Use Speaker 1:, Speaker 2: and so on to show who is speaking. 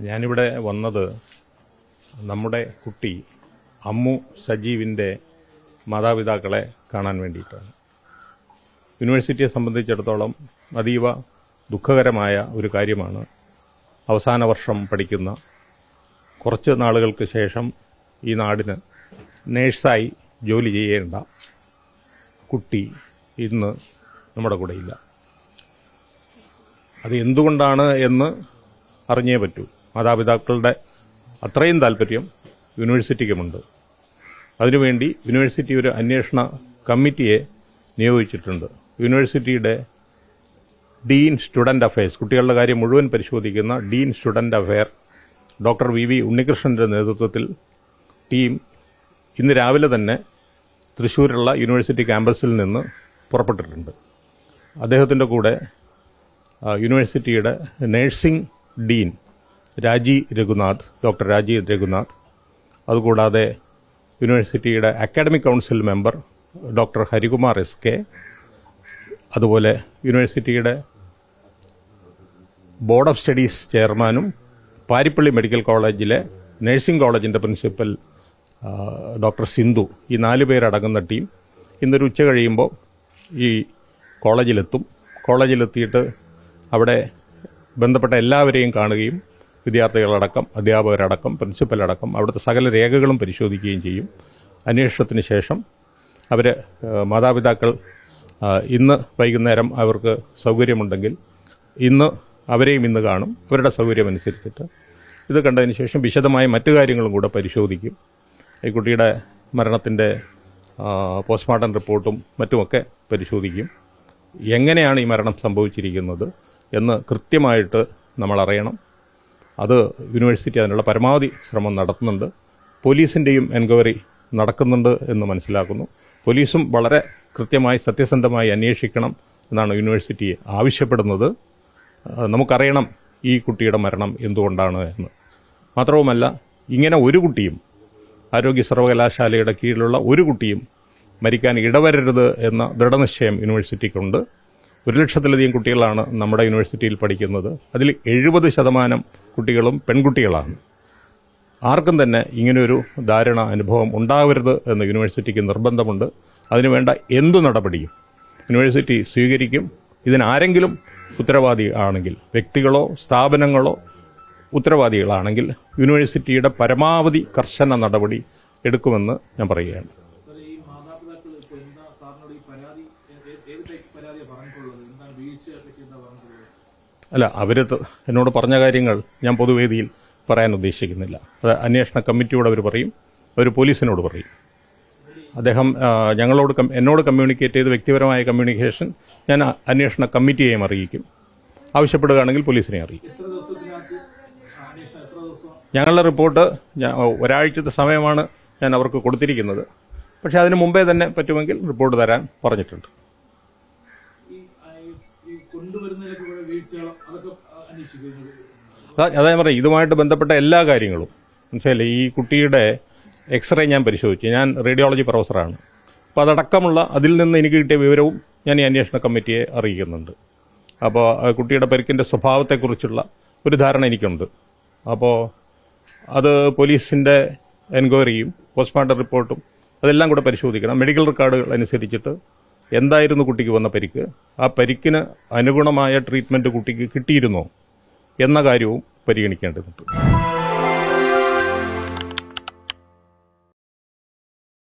Speaker 1: ഞാനിവിടെ വന്നത് നമ്മുടെ കുട്ടി അമ്മു സജീവിൻ്റെ മാതാപിതാക്കളെ കാണാൻ വേണ്ടിയിട്ടാണ്. യൂണിവേഴ്സിറ്റിയെ സംബന്ധിച്ചിടത്തോളം അതീവ ദുഃഖകരമായ ഒരു കാര്യമാണ്. അവസാന വർഷം പഠിക്കുന്ന കുറച്ച് നാളുകൾക്ക് ശേഷം ഈ നാടിന് നേഴ്സായി ജോലി ചെയ്യേണ്ട കുട്ടി ഇന്ന് നമ്മുടെ കൂടെയില്ല. അത് എന്തുകൊണ്ടാണ് എന്ന് അറിഞ്ഞേ പറ്റൂ. മാതാപിതാക്കളുടെ അത്രയും താല്പര്യം യൂണിവേഴ്സിറ്റിക്കുമുണ്ട്. അതിനുവേണ്ടി യൂണിവേഴ്സിറ്റി ഒരു അന്വേഷണ കമ്മിറ്റിയെ നിയോഗിച്ചിട്ടുണ്ട്. യൂണിവേഴ്സിറ്റിയുടെ ഡീൻ സ്റ്റുഡൻറ് അഫയേഴ്സ്, കുട്ടികളുടെ കാര്യം മുഴുവൻ പരിശോധിക്കുന്ന dean student affair doctor V ഉണ്ണികൃഷ്ണൻ്റെ നേതൃത്വത്തിൽ ടീം ഇന്ന് രാവിലെ തന്നെ തൃശ്ശൂരുള്ള യൂണിവേഴ്സിറ്റി ക്യാമ്പസിൽ നിന്ന് പുറപ്പെട്ടിട്ടുണ്ട്. അദ്ദേഹത്തിൻ്റെ കൂടെ യൂണിവേഴ്സിറ്റിയുടെ നഴ്സിംഗ് ഡീൻ ഡോക്ടർ രാജി രഘുനാഥ്, അതുകൂടാതെ യൂണിവേഴ്സിറ്റിയുടെ academic council member doctor Harikumar SK, അതുപോലെ യൂണിവേഴ്സിറ്റിയുടെ ബോർഡ് ഓഫ് സ്റ്റഡീസ് ചെയർമാനും പാരിപ്പള്ളി മെഡിക്കൽ കോളേജിലെ നഴ്സിംഗ് കോളേജിൻ്റെ പ്രിൻസിപ്പൽ ഡോക്ടർ സിന്ധു, ഈ 4 പേരടങ്ങുന്ന ടീം ഇന്നൊരു ഉച്ച കഴിയുമ്പോൾ ഈ കോളേജിലെത്തും. കോളേജിലെത്തിയിട്ട് അവിടെ ബന്ധപ്പെട്ട എല്ലാവരെയും കാണുകയും വിദ്യാർത്ഥികളടക്കം, അധ്യാപകരടക്കം, പ്രിൻസിപ്പലടക്കം അവിടുത്തെ സകല രേഖകളും പരിശോധിക്കുകയും ചെയ്യും. അന്വേഷണത്തിന് ശേഷം മാതാപിതാക്കൾ ഇന്ന് വൈകുന്നേരം അവർക്ക് സൗകര്യമുണ്ടെങ്കിൽ അവരെയും ഇന്ന് കാണും. അവരുടെ സൗകര്യമനുസരിച്ചിട്ട് ഇത് കണ്ടതിന് ശേഷം വിശദമായ മറ്റു കാര്യങ്ങളും കൂടെ പരിശോധിക്കും. ഈ കുട്ടിയുടെ മരണത്തിൻ്റെ പോസ്റ്റ്മോർട്ടം റിപ്പോർട്ടും മറ്റുമൊക്കെ പരിശോധിക്കും. എങ്ങനെയാണ് ഈ മരണം സംഭവിച്ചിരിക്കുന്നത് എന്ന് കൃത്യമായിട്ട് നമ്മൾ അറിയണം. അത് യൂണിവേഴ്സിറ്റി അതിനുള്ള പരമാവധി ശ്രമം നടത്തുന്നുണ്ട്. പോലീസിൻ്റെയും എൻക്വയറി നടക്കുന്നുണ്ട് എന്ന് മനസ്സിലാക്കുന്നു. പോലീസും വളരെ കൃത്യമായി സത്യസന്ധമായി അന്വേഷിക്കണം എന്നാണ് യൂണിവേഴ്സിറ്റി ആവശ്യപ്പെടുന്നത്. നമുക്കറിയണം ഈ കുട്ടിയുടെ മരണം എന്തുകൊണ്ടാണ് എന്ന്. മാത്രവുമല്ല, ഇങ്ങനെ ഒരു കുട്ടിയും, ആരോഗ്യ സർവകലാശാലയുടെ കീഴിലുള്ള ഒരു കുട്ടിയും മരിക്കാൻ ഇടവരരുത് എന്ന ദൃഢനിശ്ചയം യൂണിവേഴ്സിറ്റിക്കുണ്ട്. 1,00,000-ലധികം കുട്ടികളാണ് നമ്മുടെ യൂണിവേഴ്സിറ്റിയിൽ പഠിക്കുന്നത്. അതിൽ 70% കുട്ടികളും പെൺകുട്ടികളാണ്. ആർക്കും തന്നെ ഇങ്ങനെയൊരു ദാരുണ അനുഭവം ഉണ്ടാവരുത് എന്ന് യൂണിവേഴ്സിറ്റിക്ക് നിർബന്ധമുണ്ട്. അതിനുവേണ്ട എന്തു നടപടിയും യൂണിവേഴ്സിറ്റി സ്വീകരിക്കും. ഇതിനാരെങ്കിലും ഉത്തരവാദി ആണെങ്കിൽ, വ്യക്തികളോ സ്ഥാപനങ്ങളോ ഉത്തരവാദികളാണെങ്കിൽ യൂണിവേഴ്സിറ്റിയുടെ പരമാവധി കർശന നടപടി എടുക്കുമെന്ന് ഞാൻ പറയുകയാണ്. അല്ല, അവർ എന്നോട് പറഞ്ഞ കാര്യങ്ങൾ ഞാൻ പൊതുവേദിയിൽ പറയാൻ ഉദ്ദേശിക്കുന്നില്ല. അത് അന്വേഷണ കമ്മിറ്റിയോട് അവർ പറയും, അവർ പോലീസിനോട് പറയും. അദ്ദേഹം എന്നോട് കമ്മ്യൂണിക്കേറ്റ് ചെയ്ത് വ്യക്തിപരമായ കമ്മ്യൂണിക്കേഷൻ ഞാൻ അന്വേഷണ കമ്മിറ്റിയെയും അറിയിക്കും. ആവശ്യപ്പെടുകയാണെങ്കിൽ പോലീസിനെ അറിയിക്കും. ഞങ്ങളുടെ റിപ്പോർട്ട് ഒരാഴ്ചത്തെ സമയമാണ് ഞാൻ അവർക്ക് കൊടുത്തിരിക്കുന്നത്. പക്ഷേ അതിന് മുമ്പേ തന്നെ പറ്റുമെങ്കിൽ റിപ്പോർട്ട് തരാൻ പറഞ്ഞിട്ടുണ്ട്. അതാ ഞാൻ പറയാം, ഇതുമായിട്ട് ബന്ധപ്പെട്ട എല്ലാ കാര്യങ്ങളും മനസ്സിലായില്ലേ. ഈ കുട്ടിയുടെ എക്സ്റേ ഞാൻ പരിശോധിച്ചു. ഞാൻ റേഡിയോളജി പ്രൊഫസറാണ്. അപ്പോൾ അതടക്കമുള്ള അതിൽ നിന്ന് എനിക്ക് കിട്ടിയ വിവരവും ഞാൻ ഈ അന്വേഷണ കമ്മിറ്റിയെ അറിയിക്കുന്നുണ്ട്. അപ്പോൾ കുട്ടിയുടെ പരിക്കിൻ്റെ സ്വഭാവത്തെക്കുറിച്ചുള്ള ഒരു ധാരണ എനിക്കുണ്ട്. അപ്പോൾ അത് പോലീസിൻ്റെ എൻക്വയറിയും പോസ്റ്റ്മോർട്ടം റിപ്പോർട്ടും അതെല്ലാം കൂടെ പരിശോധിക്കണം. മെഡിക്കൽ റെക്കോർഡുകൾ അനുസരിച്ചിട്ട് എന്തായിരുന്നു കുട്ടിക്ക് വന്ന പരിക്ക്, ആ പരിക്കിന് അനുഗുണമായ ട്രീറ്റ്മെൻറ്റ് കുട്ടിക്ക് കിട്ടിയിരുന്നോ എന്ന കാര്യവും പരിഗണിക്കേണ്ടതുണ്ട്.